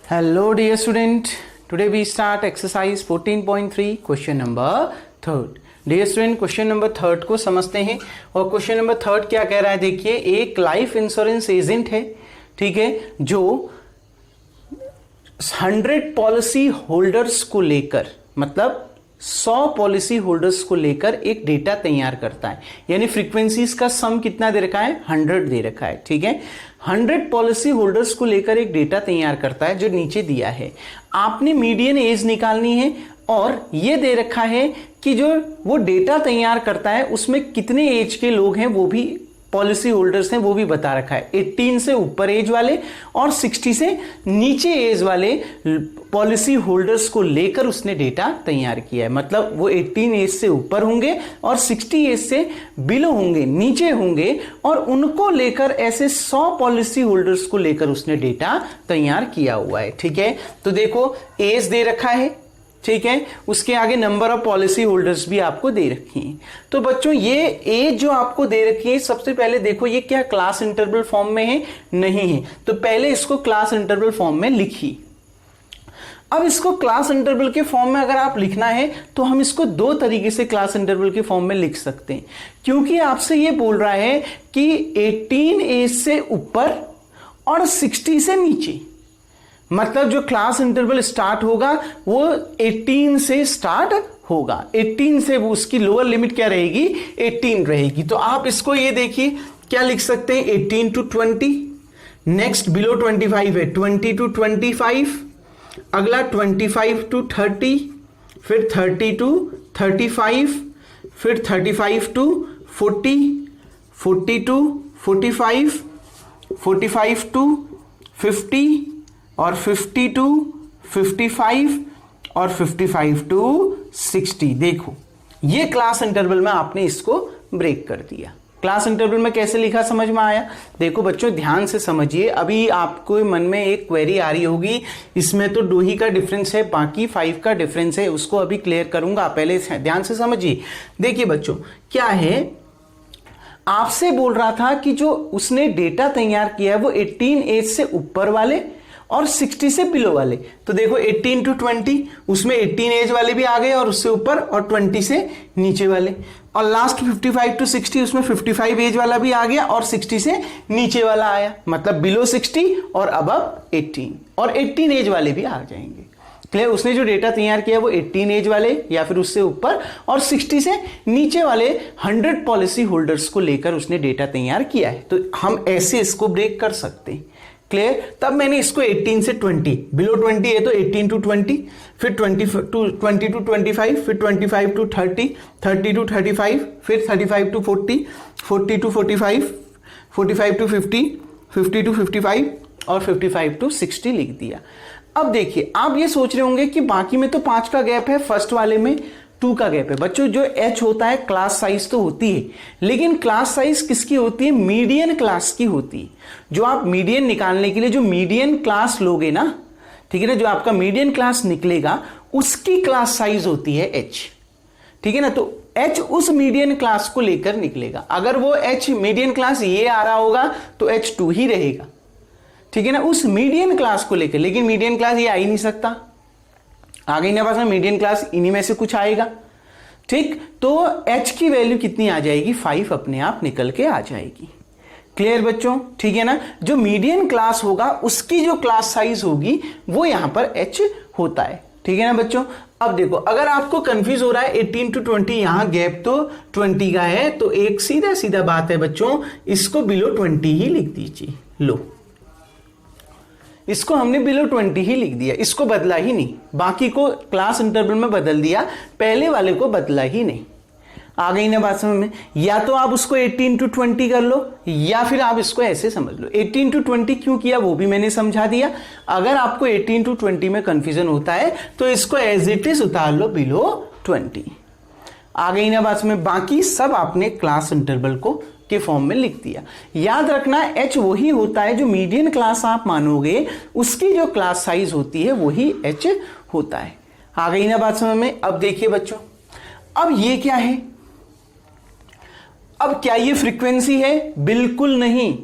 Hello dear student, today we start exercise 14.3 question number 3rd. Dear student, question number 3rd को समझते हैं। और question number 3rd क्या कह रहा है, देखिए एक लाइफ इंश्योरेंस एजेंट है, ठीक है, जो 100 पॉलिसी होल्डर्स को लेकर, मतलब 100 पॉलिसी होल्डर्स को लेकर एक डेटा तैयार करता है। यानी फ्रीक्वेंसीज का सम कितना दे रखा है, 100 दे रखा है, ठीक है। 100 पॉलिसी होल्डर्स को लेकर एक डेटा तैयार करता है जो नीचे दिया है। आपने मीडियन एज निकालनी है और ये दे रखा है कि जो वो डेटा तैयार करता है उसमें कितने एज के लोग हैं, वो भी पॉलिसी होल्डर्स हैं, वो भी बता रखा है। 18 से ऊपर एज वाले और 60 से नीचे एज वाले पॉलिसी होल्डर्स को लेकर उसने डेटा तैयार किया है। मतलब वो 18 एज से ऊपर होंगे और 60 एज से बिलो होंगे, नीचे होंगे, और उनको लेकर ऐसे 100 पॉलिसी होल्डर्स को लेकर उसने डेटा तैयार किया हुआ है, ठीक है। तो देखो एज दे रखा है, ठीक है, उसके आगे नंबर ऑफ पॉलिसी होल्डर्स भी आपको दे रखी हैं। तो बच्चों ये एज जो आपको दे रखी है, सबसे पहले देखो ये क्या क्लास इंटरवल फॉर्म में है, नहीं है, तो पहले इसको क्लास इंटरवल फॉर्म में लिखी। अब इसको क्लास इंटरवल के फॉर्म में अगर आप लिखना है तो हम इसको दो तरीके से क्लास इंटरवल के फॉर्म में लिख सकते हैं, क्योंकि आपसे ये बोल रहा है कि 18 एज से ऊपर और 60 से नीचे, मतलब जो क्लास इंटरवल स्टार्ट होगा वो 18 से स्टार्ट होगा। 18 से वो उसकी लोअर लिमिट क्या रहेगी, 18 रहेगी। तो आप इसको ये देखिए क्या लिख सकते हैं, 18 to 20, नेक्स्ट बिलो 25 है 20 to 25, अगला 25 to 30, फिर 30 to 35, फिर 35 to 40, 40 to 45, 45 to 50, और 50 to 55 और 55 to 60। देखो ये क्लास इंटरवल में आपने इसको ब्रेक कर दिया। क्लास इंटरवल में कैसे लिखा समझ में आया? देखो बच्चों ध्यान से समझिए, अभी आपको मन में एक क्वेरी आ रही होगी, इसमें तो 2 ही का डिफरेंस है, बाकी 5 का डिफरेंस है, उसको अभी क्लियर करूंगा, पहले ध्यान से समझिए। देखिए बच्चों क्या है, आपसे बोल रहा था कि जो उसने डेटा तैयार किया है वो 18 एज से ऊपर वाले और 60 से बिलो वाले। तो देखो 18 to 20, उसमें 18 एज वाले भी आ गए और उससे ऊपर, और 20 से नीचे वाले, और लास्ट 55 to 60 उसमें 55 एज वाला भी आ गया और 60 से नीचे वाला आया, मतलब बिलो 60 और अबव 18, और 18 एज वाले भी आ जाएंगे। क्लियर? उसने जो डेटा तैयार किया वो 18 एज वाले या फिर उससे ऊपर और 60 से नीचे वाले 100 पॉलिसी होल्डर्स को लेकर उसने डेटा तैयार किया है। तो हम ऐसे इसको ब्रेक कर सकते हैं। क्लियर? तब मैंने इसको 18 से 20, बिलो 20 है तो 18 to 20, फिर 20 to 25, फिर 25 to 30, 30 to 35, फिर 35 to 40, 40 to 45, 45 to 50, 50 to 55 और 55 to 60 लिख दिया। अब देखिए आप ये सोच रहे होंगे कि बाकी में तो 5 का गैप है, फर्स्ट वाले में 2 का गैप है। बच्चों जो H होता है क्लास साइज तो होती है, लेकिन क्लास साइज किसकी होती है, मीडियन क्लास की होती है। जो आप मीडियन निकालने के लिए जो मीडियन क्लास लोगे ना, ठीक है ना, जो आपका मीडियन क्लास निकलेगा उसकी क्लास साइज होती है H, ठीक है ना। तो H उस मीडियन क्लास को लेकर निकलेगा। अगर वो H मीडियन क्लास ये आ रहा होगा तो H2 ही रहेगा, ठीक है ना, उस मीडियन क्लास को लेकर। लेकिन मीडियन क्लास ये आ ही नहीं सकता, आ गई ना पास में मीडियन क्लास, इन्हीं में से कुछ आएगा, ठीक। तो H की वैल्यू कितनी आ जाएगी, 5 अपने आप निकल के आ जाएगी। क्लियर बच्चों? ठीक है ना। जो मीडियन क्लास होगा उसकी जो क्लास साइज होगी वो यहां पर H होता है, ठीक है ना बच्चों। अब देखो अगर आपको कंफ्यूज हो रहा है 18 to 20, यहां गैप तो 20 का है, तो एक सीधा सीधा बात है बच्चों, इसको बिलो 20 ही लिख दीजिए। लो इसको हमने बिलो 20 ही लिख दिया, इसको बदला ही नहीं, बाकी को क्लास इंटरवल में बदल दिया, पहले वाले को बदला ही नहीं। आ गई ना बात समझ में? या तो आप उसको 18 to 20 कर लो, या फिर आप इसको ऐसे समझ लो। 18 to 20 क्यों किया वो भी मैंने समझा दिया। अगर आपको 18 to 20 में कंफ्यूजन होता है तो इसको एज इट इज उतार लो बिलो 20। आ गई ना बात में? बाकी सब आपने क्लास इंटरवल को के फॉर्म में लिख दिया। याद रखना H वही होता है जो मीडियन क्लास आप मानोगे उसकी जो क्लास साइज होती है वही H होता है। आ गई ना बात समझ में? अब देखिए बच्चों, अब ये क्या है, अब क्या ये फ्रीक्वेंसी है? बिल्कुल नहीं,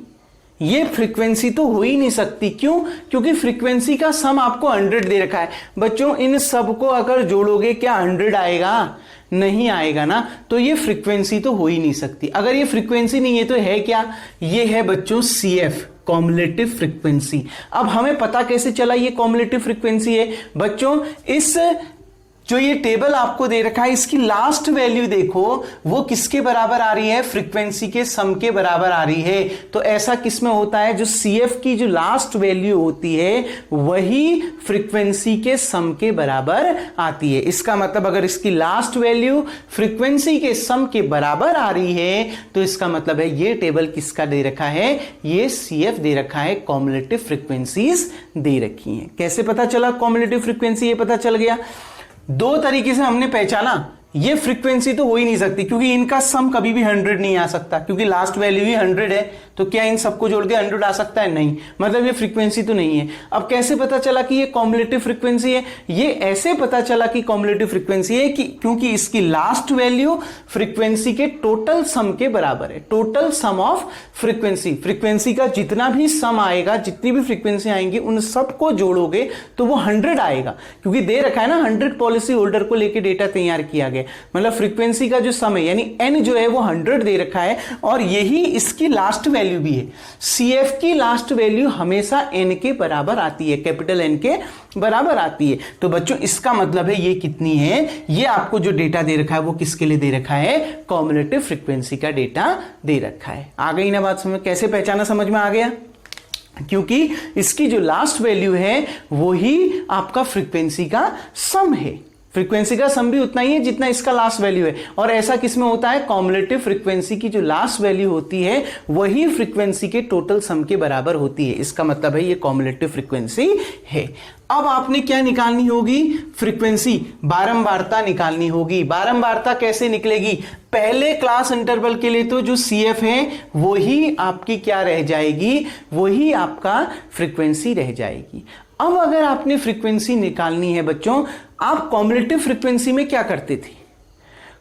ये फ्रीक्वेंसी तो हो ही नहीं सकती। क्यों? क्योंकि फ्रीक्वेंसी का सम आपको 100 दे रखा है। बच्चों इन सबको अगर जोड़ोगे क्या 100 आएगा? नहीं आएगा ना। तो ये फ्रीक्वेंसी तो हो ही नहीं सकती। अगर ये फ्रीक्वेंसी नहीं है तो है क्या? ये है बच्चों CF, कॉम्युलेटिव फ्रीक्वेंसी। अब हमें पता कैसे चला ये कॉम्युलेटिव फ्रीक्वेंसी है? बच्चों इस जो ये टेबल आपको दे रखा है इसकी लास्ट वैल्यू देखो, वो किसके बराबर आ रही है? फ्रीक्वेंसी के सम के बराबर आ रही है। तो ऐसा किसमें होता है? जो CF की जो लास्ट वैल्यू होती है वही फ्रीक्वेंसी के सम के बराबर आती है। इसका मतलब अगर इसकी लास्ट वैल्यू फ्रीक्वेंसी के सम के बराबर आ रही है तो इसका मतलब है ये टेबल किसका दे रखा है? ये CF दे रखा है, कॉम्युलेटिव फ्रीक्वेंसीज दे रखी हैं। कैसे पता चला कॉम्युलेटिव फ्रीक्वेंसी? ये पता चल गया। दो तरीके से हमने पहचाना। ये फ्रीक्वेंसी तो हो ही नहीं सकती क्योंकि इनका सम कभी भी 100 नहीं आ सकता, क्योंकि लास्ट वैल्यू ही 100 है। तो क्या इन सबको जोड़ के 100 आ सकता है? नहीं, मतलब ये फ्रीक्वेंसी तो नहीं है। अब कैसे पता चला कि ये कॉम्युलेटिव फ्रीक्वेंसी है? ये ऐसे पता चला कि कॉम्युलेटिव फ्रीक्वेंसी है कि क्योंकि इसकी लास्ट वैल्यू फ्रीक्वेंसी के टोटल सम के बराबर है। Total sum of frequency, frequency का जितना भी सम आएगा, जितनी भी फ्रीक्वेंसी आएंगी उन सबको जोड़ोगे तो वो 100 आएगा, क्योंकि दे रखा है ना 100 पॉलिसी होल्डर को लेकर डेटा तैयार किया गया। मतलब फ्रीक्वेंसी का जो सम है यानी n जो है वो 100 दे रखा है और यही इसकी लास्ट वैल्यू भी है। CF की लास्ट वैल्यू हमेशा n के बराबर आती है, कैपिटल N के बराबर आती है। तो बच्चों इसका मतलब है ये कितनी है? ये आपको जो डेटा दे रखा है वो किसके लिए दे रखा है? कॉम्युलेटिव फ्रीक्वेंसी का डेटा दे रखा है। आ गई ना बात समझ? कैसे पहचाना समझ में आ गया? क्योंकि इसकी जो लास्ट वैल्यू है वही आपका फ्रीक्वेंसी का सम है। फ्रीक्वेंसी का सम भी उतना ही है जितना इसका लास्ट वैल्यू है। और ऐसा किसमें होता है? कॉम्युलेटिव फ्रीक्वेंसी की जो लास्ट वैल्यू होती है वही फ्रीक्वेंसी के टोटल सम के बराबर होती है। इसका मतलब है ये कॉम्युलेटिव फ्रीक्वेंसी है। अब आपने क्या निकालनी होगी? फ्रीक्वेंसी, बारंबारता निकालनी होगी। बारंबारता कैसे निकलेगी? पहले क्लास इंटरवल के लिए तो जो CF है वही आपकी क्या रह जाएगी? वही आपका फ्रीक्वेंसी रह जाएगी। अब अगर आपने फ्रीक्वेंसी निकालनी है बच्चों, आप कॉम्युलेटिव फ्रीक्वेंसी में क्या करते थे?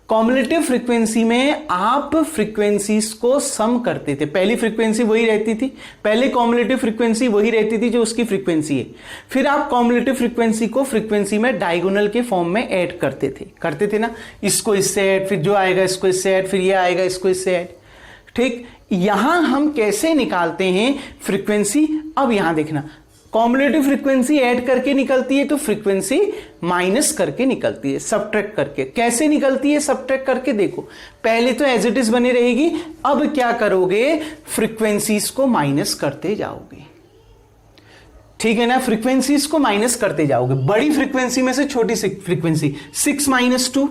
कॉम्युलेटिव फ्रीक्वेंसी में आप फ्रीक्वेंसीज को सम करते थे। पहली फ्रीक्वेंसी वही रहती थी, पहले कॉम्युलेटिव फ्रीक्वेंसी वही रहती थी जो उसकी फ्रीक्वेंसी है। फिर आप कॉम्युलेटिव फ्रीक्वेंसी को फ्रीक्वेंसी में डायगोनल के फॉर्म में ऐड करते थे ना, इसको इससे ऐड, फिर जो आएगा इसको इससे ऐड, फिर ये आएगा इसको इससे ऐड। ठीक, यहां हम कैसे निकालते हैं फ्रीक्वेंसी? अब यहां देखना, कॉम्युलेटिव फ्रीक्वेंसी ऐड करके निकलती है तो फ्रीक्वेंसी माइनस करके निकलती है, सब्ट्रैक्ट करके। कैसे निकलती है सब्ट्रैक्ट करके? देखो, पहले तो एज इट इज बनी रहेगी। अब क्या करोगे? फ्रीक्वेंसीज को माइनस करते जाओगे। ठीक है ना, फ्रीक्वेंसीज को माइनस करते जाओगे। बड़ी फ्रीक्वेंसी में से छोटी फ्रीक्वेंसी, 6 - 2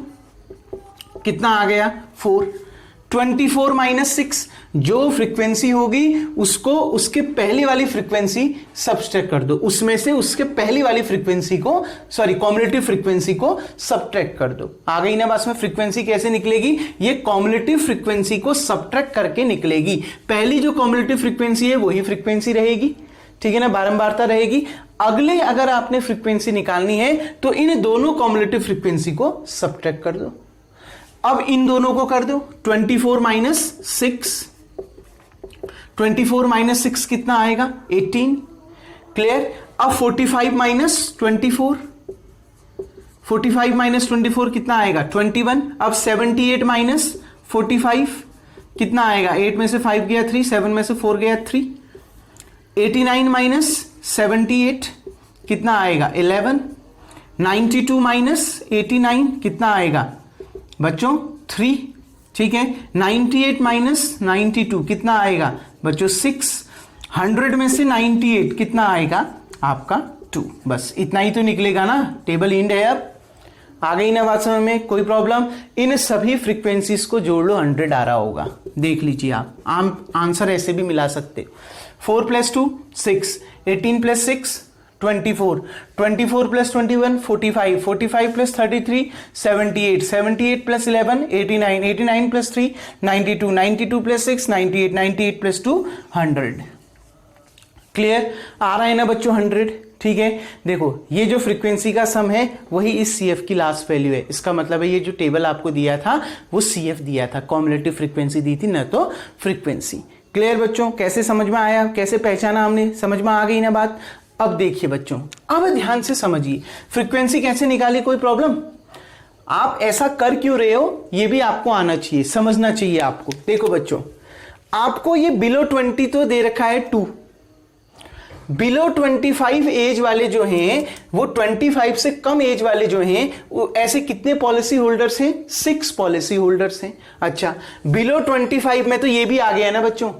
कितना आ गया? 4। 24 - 6 जो फ्रीक्वेंसी होगी उसको उसके पहली वाली फ्रीक्वेंसी सब्ट्रैक्ट कर दो, उसमें से उसके पहली वाली फ्रीक्वेंसी को, सॉरी कॉम्युलेटिव फ्रीक्वेंसी को सब्ट्रैक्ट कर दो। आ गई ना बात में? फ्रीक्वेंसी कैसे निकलेगी? ये कॉम्युलेटिव फ्रीक्वेंसी को सब्ट्रैक्ट करके निकलेगी। पहली जो कॉम्युलेटिव फ्रीक्वेंसी है वही फ्रीक्वेंसी रहेगी, ठीक है ना, बारंबारता रहेगी। अगले अगर आपने फ्रीक्वेंसी निकालनी है तो इन दोनों कॉम्युलेटिव फ्रीक्वेंसी को सब्ट्रैक्ट कर दो। अब इन दोनों को कर दो, 24 - 6, 24 - 6 कितना आएगा? 18। क्लियर? अब 45 - 24, 45 - 24 कितना आएगा? 21। अब 78 - 45 कितना आएगा? 8 में से 5 गया 3, 7 में से 4 गया 3। 89 - 78 कितना आएगा? 11। 92 - 89 कितना आएगा बच्चों? 3। ठीक है, 98 - 92 कितना आएगा बच्चों? 6। 100 में से 98 कितना आएगा आपका? 2। बस इतना ही तो निकलेगा ना, टेबल इंड है। अब आ गई ना बात समझ में? कोई प्रॉब्लम? इन सभी फ्रीक्वेंसीज को जोड़ लो, 100 आ रहा होगा। देख लीजिए आप, आंसर ऐसे भी मिला सकते। 4 + 2 6, 18 + 6 24, 24 + 21 45, 45 + 33 78, 78 + 11 89, 89 + 3 92, 92 + 6 98, 98 + 2 100। क्लियर? आ रहा है ना बच्चों 100? ठीक है, देखो ये जो फ्रीक्वेंसी का सम है वही इस CF की लास्ट वैल्यू है। इसका मतलब है ये जो टेबल आपको दिया था वो CF दिया था, कॉम्युलेटिव फ्रीक्वेंसी दी थी, न तो फ्रीक्वेंसी। क्लियर बच्चों, कैसे समझ में आया, कैसे पहचाना हमने, समझ में आ गई ना बात। अब देखिए बच्चों, अब ध्यान से समझिए फ्रीक्वेंसी कैसे निकाली, कोई प्रॉब्लम? आप ऐसा कर क्यों रहे हो ये भी आपको आना चाहिए, समझना चाहिए आपको। देखो बच्चों, आपको ये बिलो 20 तो दे रखा है 2, बिलो 25 एज वाले जो हैं वो 25 से कम एज वाले जो हैं वो ऐसे कितने पॉलिसी होल्डर्स हैं? 6 पॉलिसी होल्डर्स हैं। अच्छा, बिलो 25 में तो ये भी आ गया ना बच्चों,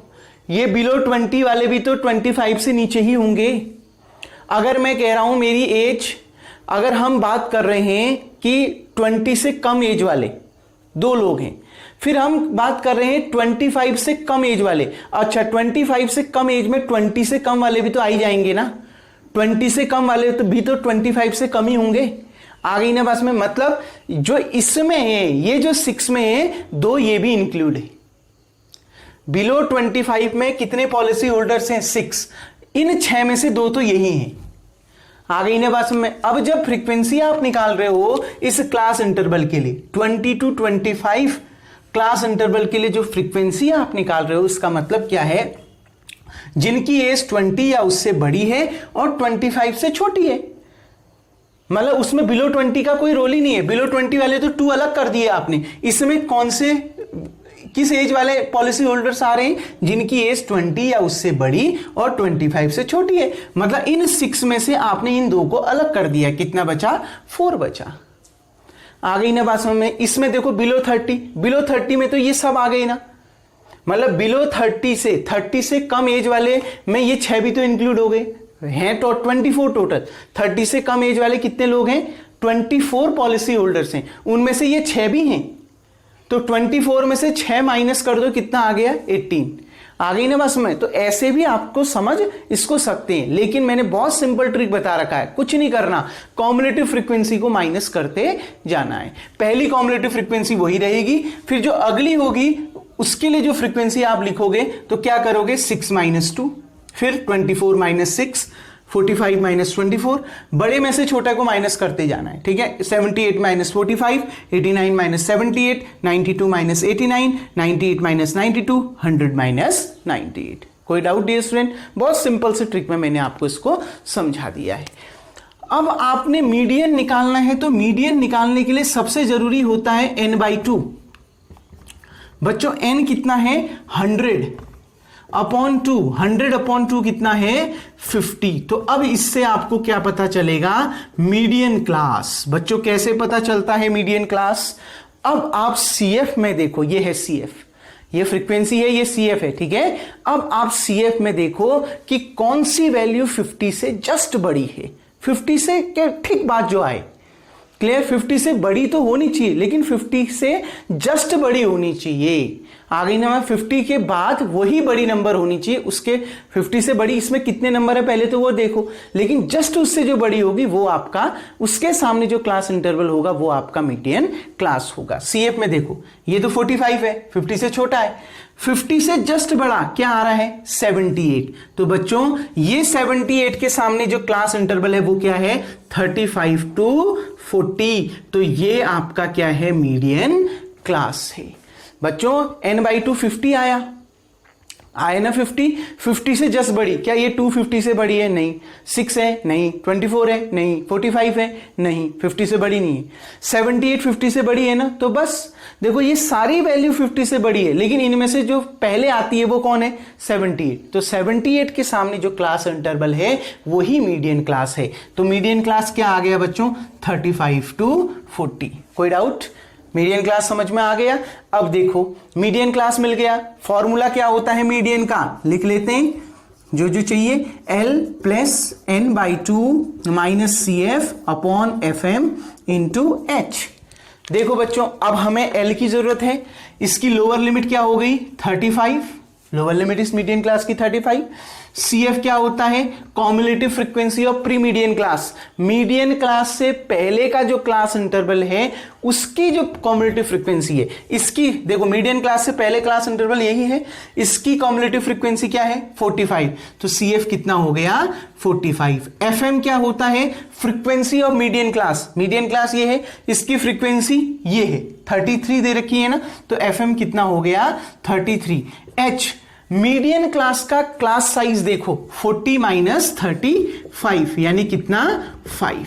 ये बिलो 20 वाले भी तो 25 से नीचे ही होंगे। अगर मैं कह रहा हूं मेरी एज, अगर हम बात कर रहे हैं कि 20 से कम एज वाले 2 लोग हैं, फिर हम बात कर रहे हैं 25 से कम एज वाले। अच्छा, 25 से कम एज में 20 से कम वाले भी तो आ ही जाएंगे ना, 20 से कम वाले तो भी तो 25 से कम ही होंगे। आ गई ना बस में, मतलब जो इसमें है, ये जो 6 में है 2 ये भी इंक्लूड है। बिलो 25 में कितने पॉलिसी होल्डर्स हैं? 6, इन 6 में से 2 तो यही हैं। आ गई ना बात में। अब जब फ्रीक्वेंसी आप निकाल रहे हो इस क्लास इंटरवल के लिए 20 to 25 क्लास इंटरवल के लिए जो फ्रीक्वेंसी आप निकाल रहे हो, इसका मतलब क्या है? जिनकी एज 20 या उससे बड़ी है और 25 से छोटी है, मतलब उसमें बिलो 20 का कोई रोल ही नहीं है। बिलो 20 वाले तो 2 अलग कर दिए आपने। इसमें कौन से, किस एज वाले पॉलिसी होल्डर्स आ रहे हैं? जिनकी एज 20 या उससे बड़ी और 25 से छोटी है। मतलब इन 6 में से आपने इन 2 को अलग कर दिया। कितना बचा? 4 बचा। आ गई ना बात समझ में। इसमें देखो बिलो 30 में तो ये सब आ गई ना, मतलब बिलो 30 से कम एज वाले में ये 6 भी तो इंक्लूड हो गए हैं। तो 24 टोटल। 30 से कम एज वाले कितने लोग हैं? 24 पॉलिसी होल्डर्स हैं, उनमें से ये 6 भी हैं। तो 24 में से 6 माइनस कर दो, कितना आ गया? 18। आ गई ना बस में। तो ऐसे भी आपको समझ इसको सकते हैं, लेकिन मैंने बहुत सिंपल ट्रिक बता रखा है, कुछ नहीं करना, कॉम्युलेटिव फ्रीक्वेंसी को माइनस करते जाना है। पहली कॉम्युलेटिव फ्रीक्वेंसी वही रहेगी, फिर जो अगली होगी उसके लिए जो फ्रीक्वेंसी आप लिखोगे तो क्या करोगे? 6 - 2, फिर 24 - 6, 45 - 24, बड़े में से छोटा को माइनस करते जाना है। ठीक है, 78 - 45, 89 - 78, 92 - 89, 98 - 92, 100 - 98। कोई डाउट डियर स्टूडेंट? बहुत सिंपल से ट्रिक में मैंने आपको इसको समझा दिया है। अब आपने मीडियन निकालना है, तो मीडियन निकालने के लिए सबसे जरूरी होता है n/2। बच्चों n कितना है? 100/2, 100/2 कितना है? 50। तो अब इससे आपको क्या पता चलेगा? Median class. बच्चों कैसे पता चलता है मीडियन क्लास? अब आप CF में देखो, ये है CF, ये फ्रीक्वेंसी है, ये CF है। ठीक है, अब आप CF में देखो कि कौन सी वैल्यू 50 से जस्ट बड़ी है। 50 से क्या ठीक बात जो आए, क्लियर? 50 से बड़ी तो होनी चाहिए, लेकिन 50 से जस्ट बड़ी होनी चाहिए। आ गई ना? 50 के बाद वही बड़ी नंबर होनी चाहिए। उसके 50 से बड़ी इसमें कितने नंबर है पहले तो वो देखो, लेकिन जस्ट उससे जो बड़ी होगी वो आपका, उसके सामने जो क्लास इंटरवल होगा वो आपका मीडियन क्लास होगा। CF में देखो, ये तो 45 है, 50 से छोटा है। 50 से जस्ट बड़ा क्या आ रहा है? 78। तो बच्चों ये 78 के सामने जो क्लास इंटरवल है वो क्या है? 35 to 40। तो ये आपका क्या है? मीडियन क्लास है। बच्चों n/2 50 आया ना? 50 से जस्ट बड़ी, क्या ये 250 से बड़ी है? नहीं। 6 है? नहीं। 24 है? नहीं। 45 है? नहीं। 50 से बड़ी नहीं है। 78 50 से बड़ी है ना? तो बस देखो ये सारी वैल्यू 50 से बड़ी है, लेकिन इनमें से जो पहले आती है वो कौन है? 78। तो 78 के सामने जो क्लास इंटरवल है वही मीडियन क्लास है। तो मीडियन क्लास क्या आ गया बच्चों? 35 to 40। कोई डाउट? मीडियन क्लास समझ में आ गया? अब देखो मीडियन क्लास मिल गया। फॉर्मूला क्या होता है मीडियन का? लिख लेते हैं जो जो चाहिए। L + n/2 - CF/FM × H। देखो बच्चों, अब हमें L की जरूरत है। इसकी लोअर लिमिट क्या हो गई? 35। लोअर लिमिट इस मीडियन क्लास की 35। CF क्या होता है? Cumulative frequency of pre median class. Median class से पहले का जो क्लास इंटरवल है उसकी जो कॉम्युलेटिव फ्रीक्वेंसी है, इसकी देखो मीडियन क्लास से पहले क्लास इंटरवल यही है, इसकी कॉम्युलेटिव फ्रीक्वेंसी क्या है? 45। तो CF कितना हो गया? 45। FM क्या होता है? Frequency of median class. Median class ये है, इसकी फ्रीक्वेंसी ये है, 33 दे रखी है ना, तो FM कितना हो गया? 33। H मीडियन क्लास का क्लास साइज देखो 40 माइनस 35 यानी कितना 5।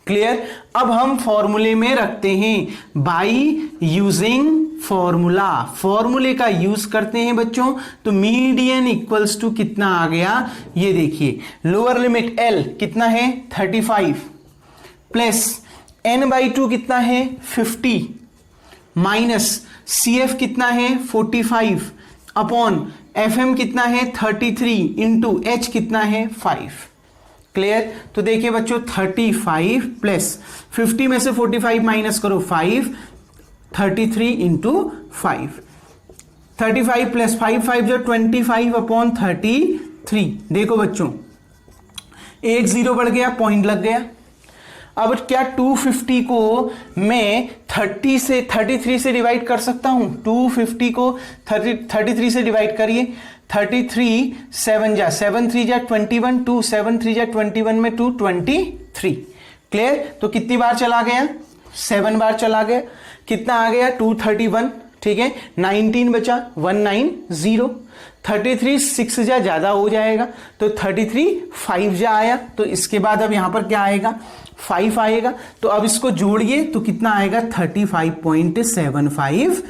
क्लियर। अब हम फॉर्मूले में रखते हैं बाई यूजिंग फॉर्मूला, फॉर्मूले का यूज करते हैं बच्चों। तो मीडियन इक्वल्स टू कितना आ गया, ये देखिए लोअर लिमिट L कितना है 35 प्लस n/2 कितना है 50 माइनस CF कितना है 45 अपॉन FM कितना है 33 इंटू H कितना है 5। क्लियर। तो देखिए बच्चों 35 प्लस 50 में से 45 माइनस करो 5, 33 इंटू 5, 35 प्लस 5 जो 25 अपॉन 33। देखो बच्चों एक जीरो बढ़ गया, पॉइंट लग गया। अब क्या 250 को मैं 33 से डिवाइड कर सकता हूं? 250 को 33 से डिवाइड करिए। 33 7 जा 7 3 जा 21, 2 7 3 जा 21 में 2 23। क्लियर। तो कितनी बार चला गया? 7 बार चला गया। कितना आ गया 231। ठीक है 19 बचा 190। 33 6 जा ज्यादा हो जाएगा तो 33 5 जा आया। तो इसके बाद अब यहां पर क्या आएगा 5 आएगा। तो अब इसको जोड़िए तो कितना आएगा 35.75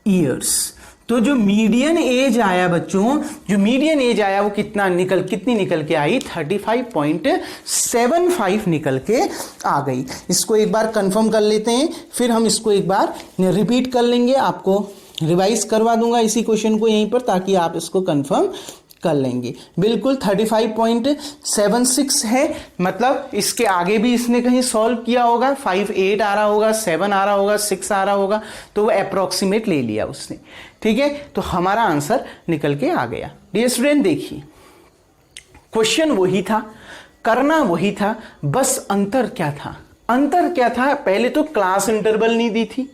ईयर्स। तो जो मीडियन एज आया बच्चों, जो मीडियन एज आया वो कितनी निकल के आई 35.75 निकल के आ गई। इसको एक बार कंफर्म कर लेते हैं, फिर हम इसको एक बार रिपीट कर लेंगे। आपको रिवाइज करवा दूंगा इसी क्वेश्चन को यहीं पर, ताकि आप इसको कंफर्म कर लेंगे। बिल्कुल 35.76 है, मतलब इसके आगे भी इसने कहीं सॉल्व किया होगा। 5 8 आ रहा होगा, 7 आ रहा होगा, 6 आ रहा होगा, तो वो अप्रोक्सीमेट ले लिया उसने। ठीक है, तो हमारा आंसर निकल के आ गया। डियर स्टूडेंट देखिए क्वेश्चन वही था, करना वही था, बस अंतर क्या था? अंतर क्या था? पहले तो क्लास इंटरवल नहीं दी थी,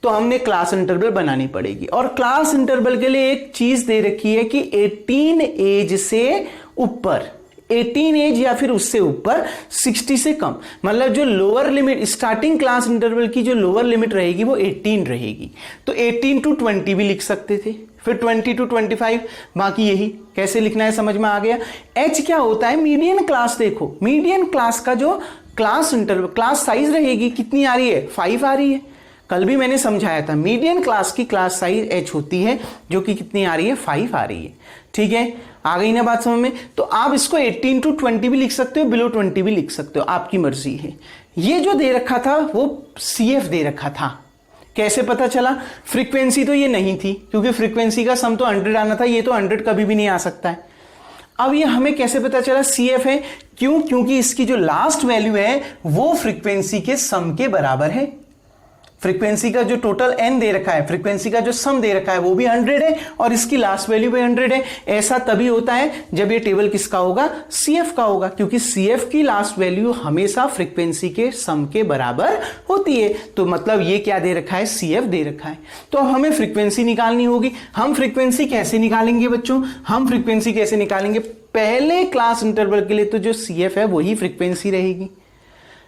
तो हमने क्लास इंटरवल बनानी पड़ेगी। और क्लास इंटरवल के लिए एक चीज दे रखी है कि 18 एज से ऊपर, 18 एज या फिर उससे ऊपर 60 से कम, मतलब जो lower limit starting class interval की जो लोअर लिमिट रहेगी वो 18 रहेगी। तो 18 to 20 भी लिख सकते थे, फिर 20 to 25, बाकी यही कैसे लिखना है समझ में आ गया। एच क्या होता है? Median class. देखो मीडियन क्लास का जो क्लास इंटरवल क्लास साइज रहेगी कितनी आ रही है 5 आ रही है। कल भी मैंने समझाया था मीडियन क्लास की क्लास साइज एच होती है, जो कि कितनी आ रही है 5 आ रही है। ठीक है, आ गई ना बात समझ में? तो आप इसको 18 to 20 भी लिख सकते हो, बिलो 20 भी लिख सकते हो, आपकी मर्जी है। ये जो दे रखा था वो CF दे रखा था। कैसे पता चला? फ्रीक्वेंसी तो ये नहीं थी, क्योंकि फ्रीक्वेंसी का सम तो 100 आना था, ये तो 100 कभी भी नहीं आ सकता है। अब ये हमें कैसे पता चला CF है? क्यों? क्योंकि इसकी जो लास्ट वैल्यू है वो फ्रीक्वेंसी के सम के बराबर है। फ्रीक्वेंसी का जो टोटल n दे रखा है, फ्रीक्वेंसी का जो सम दे रखा है वो भी 100 है, और इसकी लास्ट वैल्यू भी 100 है। ऐसा तभी होता है जब ये टेबल किसका होगा? CF का होगा, क्योंकि CF की लास्ट वैल्यू हमेशा फ्रीक्वेंसी के सम के बराबर होती है। तो मतलब ये क्या दे रखा है? CF दे रखा है। तो अब हमें फ्रीक्वेंसी निकालनी होगी। हम फ्रीक्वेंसी कैसे निकालेंगे बच्चों? हम फ्रीक्वेंसी कैसे निकालेंगे? पहले क्लास इंटरवल के लिए तो जो CF है वही फ्रीक्वेंसी रहेगी।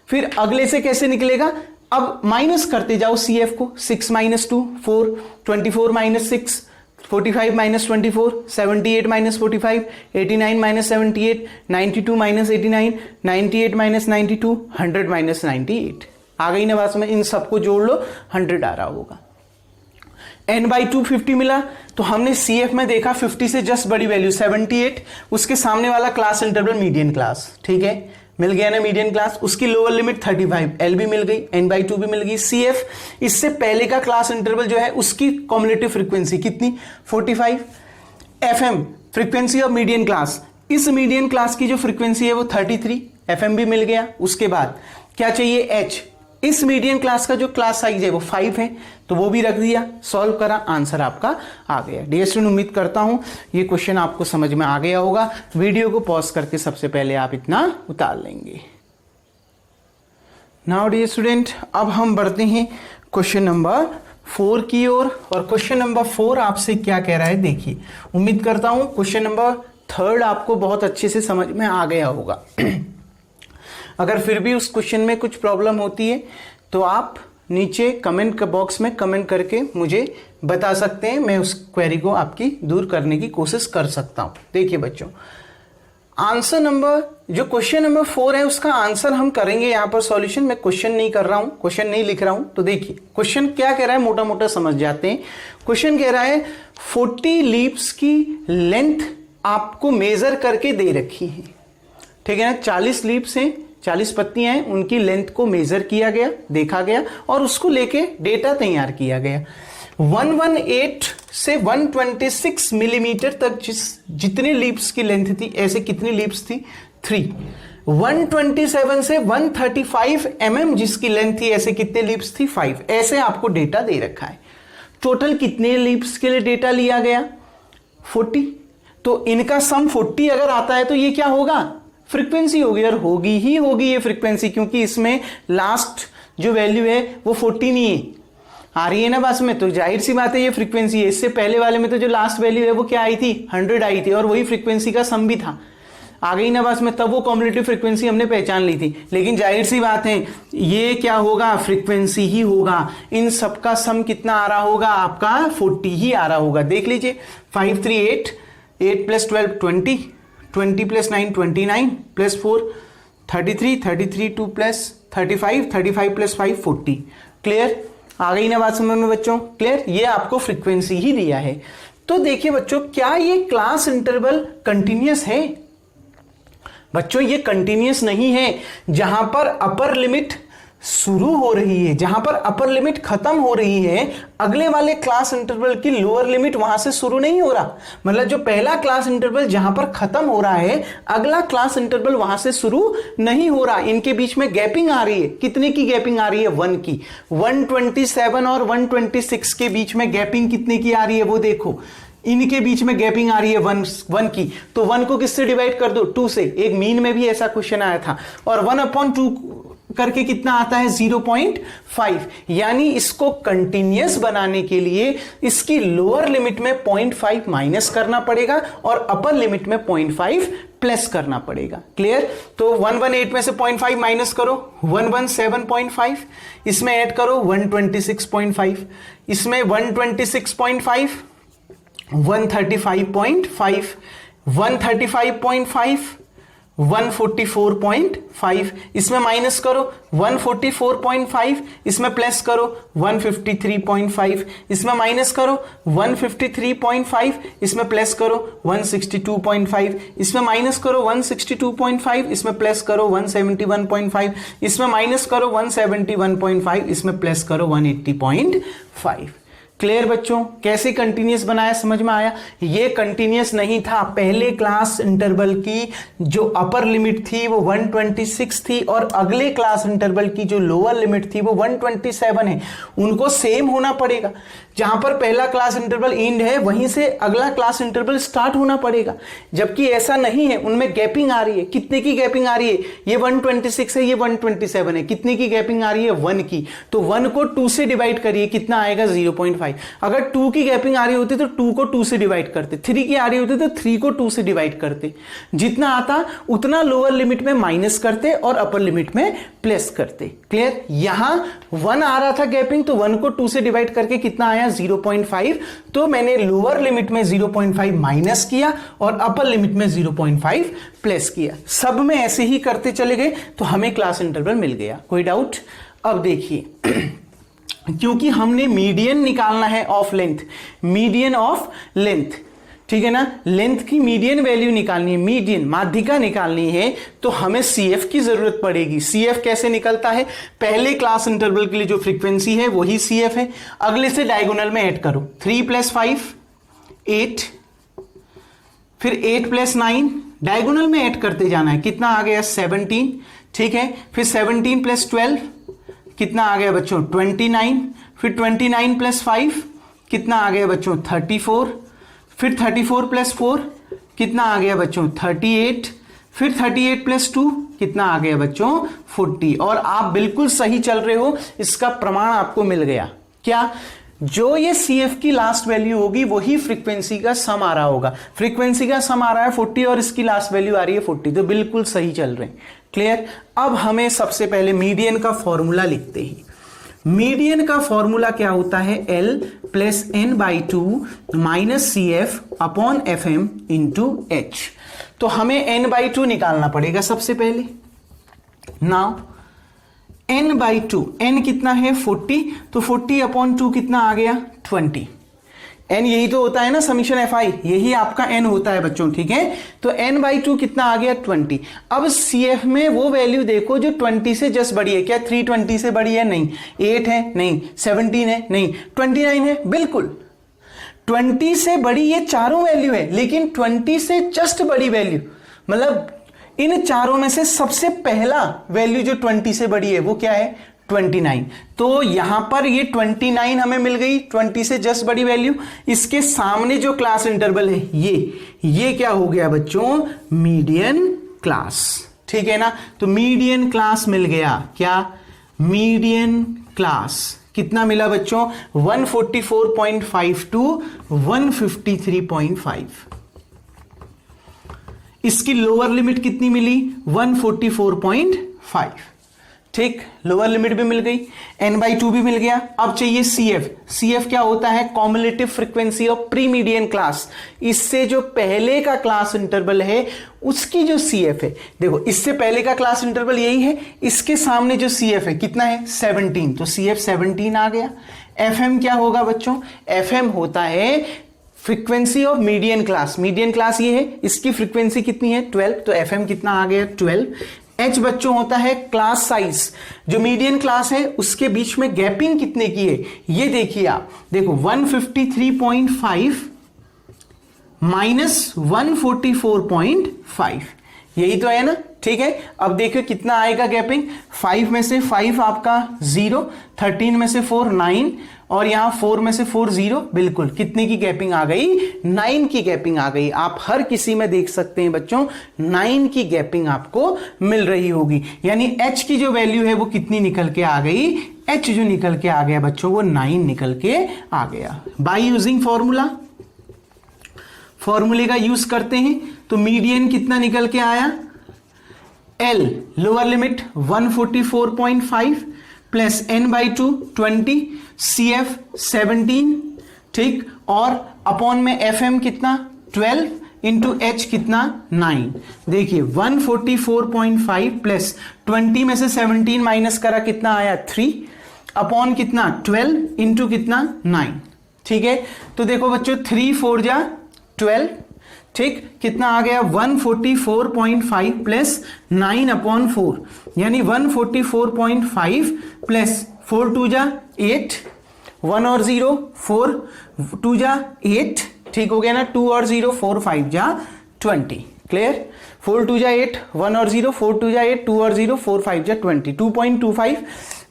फिर अगले से कैसे निकलेगा? अब माइनस करते जाओ CF को। 6 - 2 4, 24 - 6 45 - 24, 78 - 45, 89 - 78, 92 - 89, 98 - 92, 100 - 98। आ गई ना बात में? इन सबको जोड़ लो, 100 आ रहा होगा। n/2 50 मिला, तो हमने CF में देखा 50 से जस्ट बड़ी वैल्यू 78, उसके सामने वाला क्लास इंटरवल मीडियन क्लास। ठीक है, मिल गया ना मीडियन क्लास। उसकी लोअर लिमिट 35, L भी मिल गई, n/2 भी मिल गई। CF इससे पहले का क्लास इंटरवल जो है उसकी कॉम्युलेटिव फ्रीक्वेंसी कितनी 45। FM frequency of median class, इस मीडियन क्लास की जो फ्रीक्वेंसी है वो 33, FM भी मिल गया। उसके बाद क्या चाहिए? H, इस मीडियन क्लास का जो क्लास साइज है वो 5 है, तो वो भी रख दिया, सॉल्व करा, आंसर आपका आ गया। डियर स्टूडेंट उम्मीद करता हूं ये क्वेश्चन आपको समझ में आ गया होगा। वीडियो को पॉज करके सबसे पहले आप इतना उतार लेंगे। नाउ डियर स्टूडेंट अब हम बढ़ते हैं क्वेश्चन नंबर 4 की ओर। और क्वेश्चन नंबर 4 आपसे क्या कह रहा है देखिए। उम्मीद करता हूं क्वेश्चन नंबर 3 आपको बहुत अच्छे से समझ में आ गया होगा। अगर फिर भी उस क्वेश्चन में कुछ प्रॉब्लम होती है तो आप नीचे कमेंट बॉक्स में कमेंट करके मुझे बता सकते हैं, मैं उस क्वेरी को आपकी दूर करने की कोशिश कर सकता हूं। देखिए बच्चों, आंसर नंबर जो क्वेश्चन नंबर 4 है उसका आंसर हम करेंगे यहां पर सॉल्यूशन। मैं क्वेश्चन नहीं कर रहा हूं, क्वेश्चन नहीं लिख रहा हूं। तो देखिए क्वेश्चन क्या कह रहा है, मोटा मोटा समझ जाते हैं। क्वेश्चन कह रहा है 40 लीव्स की लेंथ आपको मेजर करके दे रखी है, ठीक है ना। 40 लीव्स हैं, 40 पत्तियां हैं, उनकी लेंथ को मेजर किया गया, देखा गया और उसको लेके डेटा तैयार किया गया। 118 से 126 मिलीमीटर तक जितने लीव्स की लेंथ थी, ऐसे कितनी लीव्स थी 3। 127 से 135 जिसकी लेंथ थी, ऐसे कितने लीव्स थी 5। ऐसे आपको डेटा दे रखा है। टोटल कितने लीव्स के लिए डेटा लिया गया 40। तो इनका सम 40 अगर आता है तो ये क्या होगा, फ्रीक्वेंसी होगी, और होगी ही होगी ये फ्रीक्वेंसी, क्योंकि इसमें लास्ट जो वैल्यू है वो 40 नहीं है, आ रही है ना बस में, तो जाहिर सी बात है ये फ्रीक्वेंसी है। इससे पहले वाले में तो जो लास्ट वैल्यू है वो क्या आई थी 100 आई थी, और वही फ्रीक्वेंसी का सम भी था, आ गई ना बस में, तब वो कॉम्युलेटिव फ्रीक्वेंसी हमने पहचान ली थी। लेकिन जाहिर सी बात है ये क्या होगा, फ्रीक्वेंसी ही होगा। इन सबका सम कितना आ रहा होगा आपका 40 ही आ रहा होगा। देख लीजिए 5 3 8, 8 + 12 20, 20 + 9 29 + 4 33, 33 2 + 35, 35 + 5 40। क्लियर, आ गई ना बात समझ में बच्चों, क्लियर। ये आपको फ्रीक्वेंसी ही दिया है। तो देखिए बच्चों, क्या ये क्लास इंटरवल कंटिन्यूअस है? बच्चों ये कंटिन्यूअस नहीं है। जहां पर अपर लिमिट शुरू हो रही है, जहां पर अपर लिमिट खत्म हो रही है, अगले वाले क्लास इंटरवल की लोअर लिमिट वहां से शुरू नहीं हो रहा। मतलब जो पहला क्लास इंटरवल जहां पर खत्म हो रहा है, अगला क्लास इंटरवल वहां से शुरू नहीं हो रहा। इनके बीच में गैपिंग आ रही है। कितने की गैपिंग आ रही है 1 की। 127 और 126 के बीच में गैपिंग कितने की आ रही है वो देखो, इनके बीच में गैपिंग आ रही है 1 की। तो 1 को किससे डिवाइड कर दो, 2 से। एक मीन में भी ऐसा क्वेश्चन आया था। और 1/2 करके कितना आता है 0.5। यानी इसको कंटिन्यूअस बनाने के लिए इसकी लोअर लिमिट में 0.5 माइनस करना पड़ेगा और अपर लिमिट में 0.5 प्लस करना पड़ेगा। क्लियर। तो 118 में से 0.5 माइनस करो 117.5, इसमें ऐड करो 126.5, इसमें 126.5 135.5, 135.5 144.5, इसमें माइनस करो 144.5, इसमें प्लस करो 153.5, इसमें माइनस करो 153.5, इसमें प्लस करो 162.5, इसमें माइनस करो 162.5, इसमें प्लस करो 171.5, इसमें माइनस करो 171.5, इसमें प्लस करो 180.5। क्लियर बच्चों, कैसे कंटिन्यूअस बनाया समझ में आया। ये कंटिन्यूअस नहीं था। पहले क्लास इंटरवल की जो अपर लिमिट थी वो 126 थी और अगले क्लास इंटरवल की जो लोअर लिमिट थी वो 127 है। उनको सेम होना पड़ेगा। जहां पर पहला क्लास इंटरवल एंड है वहीं से अगला क्लास इंटरवल स्टार्ट होना पड़ेगा, जबकि ऐसा नहीं है। उनमें गैपिंग आ रही है। कितने की गैपिंग आ रही है, ये 126 है, ये 127 है। कितने की गैपिंग आ रही है 1 की। तो 1 को 2 से डिवाइड करिए, कितना आएगा 0.5। अगर 2 की गैपिंग आ रही होती तो 2 को 2 से डिवाइड करते, 3 की आ रही होती तो 3 को 2 से डिवाइड करते। जितना आता उतना लोअर लिमिट में माइनस करते और अपर लिमिट में प्लस करते। क्लियर। यहां 1 आ रहा था गैपिंग, तो 1 को 2 से डिवाइड करके कितना आया 0.5। तो मैंने लोअर लिमिट में 0.5 माइनस किया और अपर लिमिट में 0.5 प्लस किया। सब में ऐसे ही करते चले गए तो हमें क्लास इंटरवल मिल गया। कोई डाउट। अब देखिए क्योंकि हमने मीडियन निकालना है of length, median of length, ठीक है ना। लेंथ की मीडियन वैल्यू निकालनी है, मीडियन माध्यिका निकालनी है, तो हमें CF की जरूरत पड़ेगी। CF कैसे निकलता है, पहले क्लास इंटरवल के लिए जो फ्रीक्वेंसी है वही CF है। अगले से डायगोनल में ऐड करो 3 + 5 8, फिर 8 + 9 डायगोनल में ऐड करते जाना है। कितना आ गया 17, ठीक है। फिर 17 + 12 कितना आ गया बच्चों 29, फिर 29 + 5 कितना आ गया बच्चों 34, फिर 34 + 4 कितना आ गया बच्चों 38, फिर 38 + 2 कितना आ गया बच्चों 40। और आप बिल्कुल सही चल रहे हो, इसका प्रमाण आपको मिल गया। क्या, जो ये CF की लास्ट वैल्यू होगी वही फ्रीक्वेंसी का सम आ रहा होगा। फ्रीक्वेंसी का सम आ रहा है 40 और इसकी लास्ट वैल्यू आ रही है 40, तो बिल्कुल सही चल रहे हैं। क्लियर। अब हमें सबसे पहले मीडियन का फॉर्मूला लिखते हैं। मीडियन का फॉर्मूला क्या होता है, L plus n/2 minus CF upon FM into H। तो हमें n/2 निकालना पड़ेगा सबसे पहले। नाउ n/2, n कितना है 40, तो 40 अपॉन 2 कितना आ गया 20। n यही तो होता है ना समीशन fi, यही आपका n होता है बच्चों, ठीक है। तो n/2 कितना आ गया 20। अब CF में वो वैल्यू देखो जो 20 से जस्ट बड़ी है। क्या 3 20 से बड़ी है? नहीं। 8 है? नहीं। 17 है? नहीं। 29 है? बिल्कुल। 20 से बड़ी ये चारों वैल्यू है, लेकिन 20 से जस्ट बड़ी वैल्यू मतलब इन चारों में से सबसे पहला वैल्यू जो 20 से बड़ी है वो क्या है 29। तो यहां पर ये 29 हमें मिल गई, 20 से जस्ट बड़ी वैल्यू। इसके सामने जो क्लास इंटरवल है ये क्या हो गया बच्चों, मीडियन क्लास, ठीक है ना। तो मीडियन क्लास मिल गया, क्या मीडियन क्लास कितना मिला बच्चों 144.5 टू 153.5। इसकी लोअर लिमिट कितनी मिली 144.5, ठीक, लोअर लिमिट भी मिल गई, n/2 भी मिल गया। अब चाहिए CF। CF क्या होता है, cumulative frequency of pre median class. इससे जो पहले का क्लास इंटरवल है उसकी जो CF है, देखो इससे पहले का क्लास इंटरवल यही है, इसके सामने जो CF है कितना है 17, तो CF 17 आ गया। FM क्या होगा बच्चों, FM होता है frequency of median class. Median class ये है, इसकी फ्रीक्वेंसी कितनी है 12, तो FM कितना आ गया 12। H बच्चों होता है क्लास साइज, जो मीडियन क्लास है उसके बीच में गैपिंग कितने की है ये देखिए आप, देखो 153.5 माइनस 144.5, यही तो है ना, ठीक है। अब देखो कितना आएगा गैपिंग, 5 में से 5 आपका 0, 13 में से 4 9, और यहां 4 में से 4 0, बिल्कुल कितने की गैपिंग आ गई 9 की गैपिंग आ गई। आप हर किसी में देख सकते हैं बच्चों 9 की गैपिंग आपको मिल रही होगी। यानी H की जो वैल्यू है वो कितनी निकल के आ गई, H जो निकल के आ गया बच्चों वो 9 निकल के आ गया। बाय यूजिंग फॉर्मूला, फॉर्मूले का यूज करते हैं तो मीडियन कितना निकल के आया, L lower limit 144.5 plus n/2 20, CF 17, ठीक, और अपॉन में FM कितना 12 इंटू H कितना 9। देखिए 144.5 प्लस 20 में से 17 माइनस करा कितना आया 3, अपॉन कितना 12 इंटू कितना 9, ठीक है। तो देखो बच्चों 3 4 जा 12, ठीक, कितना आ गया 144.5 प्लस 9 अपॉन 4, यानी 144.5 प्लस 4 2 जा 8, 1 और 0 4, 2 जा 8, ठीक हो गया ना, 2 और 0 4 5 जा 20, क्लियर। 4 2 जा 8, 1 और 0 4 2 जा 8, 2 और 0 4 5 जा 20, 2.25।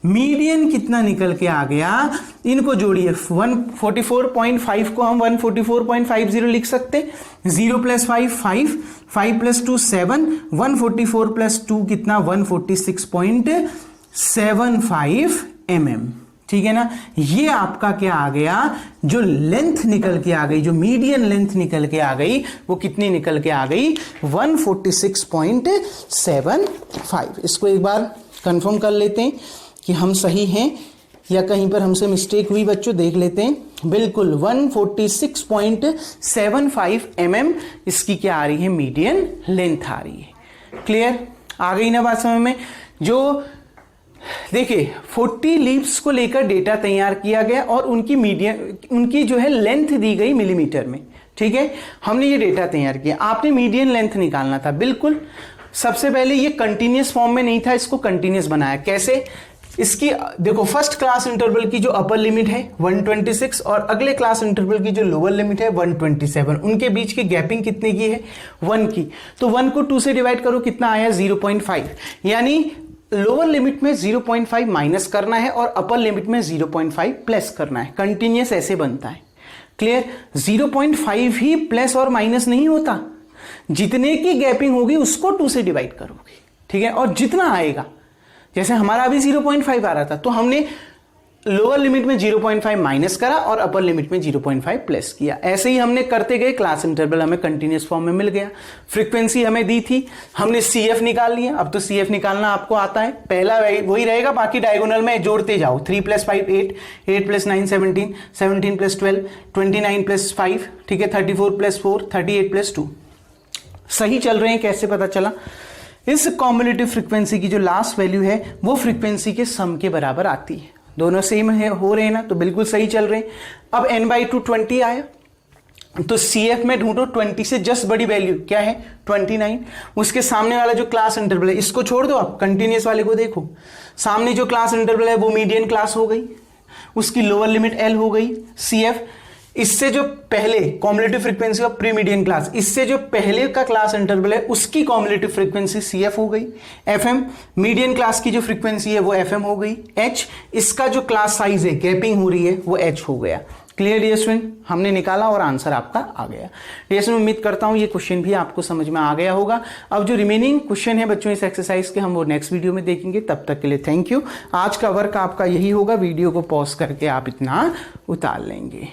मीडियन कितना निकल के आ गया, इनको जोड़िए 144.5 को हम 144.50 लिख सकते, 0 प्लस 5 5, 5 प्लस 2 7, 144 प्लस 2 कितना 146.75 mm, ठीक है ना। ये आपका क्या आ गया, जो लेंथ निकल के आ गई, जो मीडियन लेंथ निकल के आ गई वो कितनी निकल के आ गई 146.75। इसको एक बार कंफर्म कर लेते हैं कि हम सही हैं या कहीं पर हमसे मिस्टेक हुई बच्चों, देख लेते हैं। बिल्कुल 146.75 mm इसकी क्या आ रही है, मीडियन लेंथ आ रही है। क्लियर, आ गई ना बात समझ में। जो देखिए 40 लीव्स को लेकर डेटा तैयार किया गया और उनकी जो है लेंथ दी गई मिलीमीटर में, ठीक है। हमने ये डेटा तैयार किया, आपने मीडियन लेंथ निकालना था। बिल्कुल सबसे पहले ये कंटिन्यूअस फॉर्म में नहीं था, इसको कंटिन्यूअस बनाया। कैसे, इसकी देखो फर्स्ट क्लास इंटरवल की जो अपर लिमिट है 126 और अगले क्लास इंटरवल की जो लोअर लिमिट है 127, उनके बीच की गैपिंग कितने की है 1 की। तो 1 को 2 से डिवाइड करो, कितना आया 0.5, यानी लोअर लिमिट में 0.5 माइनस करना है और अपर लिमिट में 0.5 प्लस करना है। कंटिन्यूअस ऐसे बनता है, क्लियर। 0.5 ही प्लस और माइनस नहीं होता, जितने की गैपिंग होगी उसको 2 से डिवाइड करोगे, ठीक है। और जितना आएगा, जैसे हमारा अभी 0.5 आ रहा था तो हमने लोअर लिमिट में 0.5 माइनस करा और अपर लिमिट में 0.5 प्लस किया। ऐसे ही हमने करते गए, क्लास इंटरवल हमें कंटिन्यूअस फॉर्म में मिल गया। फ्रीक्वेंसी हमें दी थी, हमने CF निकाल लिया। अब तो CF निकालना आपको आता है, पहला वही रहेगा, बाकी डायगोनल में जोड़ते जाओ। 3 + 5 8, 8 + 9 17, 17 + 12 29 + 5, ठीक है, 34 + 4 38 + 2। सही चल रहे हैं, कैसे पता चला? इस कॉम्युलेटिव फ्रीक्वेंसी की जो लास्ट वैल्यू है वो फ्रीक्वेंसी के सम के बराबर आती है। दोनों सेम है, हो रहे हैं ना, तो बिल्कुल सही चल रहे हैं। अब n/2 20 आया, तो CF में ढूंढो 20 से जस्ट बड़ी वैल्यू क्या है, 29। उसके सामने वाला जो क्लास इंटरवल है इसको छोड़ दो, आप कंटिन्यूअस वाले को देखो। सामने जो क्लास इंटरवल है वो मीडियन क्लास हो गई, उसकी लोअर लिमिट L हो गई। CF इससे जो पहले cumulative frequency of pre median class, इससे जो पहले का क्लास इंटरवल है उसकी कॉम्युलेटिव फ्रीक्वेंसी CF हो गई। FM मीडियन क्लास की जो फ्रीक्वेंसी है वो FM हो गई। H इसका जो क्लास साइज है, गैपिंग हो रही है, वो H हो गया। क्लियर डियर स्टूडेंट, हमने निकाला और आंसर आपका आ गया। डियर स्टूडेंट, उम्मीद करता हूं ये क्वेश्चन भी आपको समझ में आ गया होगा। अब जो रिमेनिंग क्वेश्चन है बच्चों इस एक्सरसाइज के, हम वो नेक्स्ट वीडियो में देखेंगे। तब तक के लिए थैंक यू। आज का वर्क आपका यही होगा, वीडियो को पॉज करके आप इतना उतार लेंगे।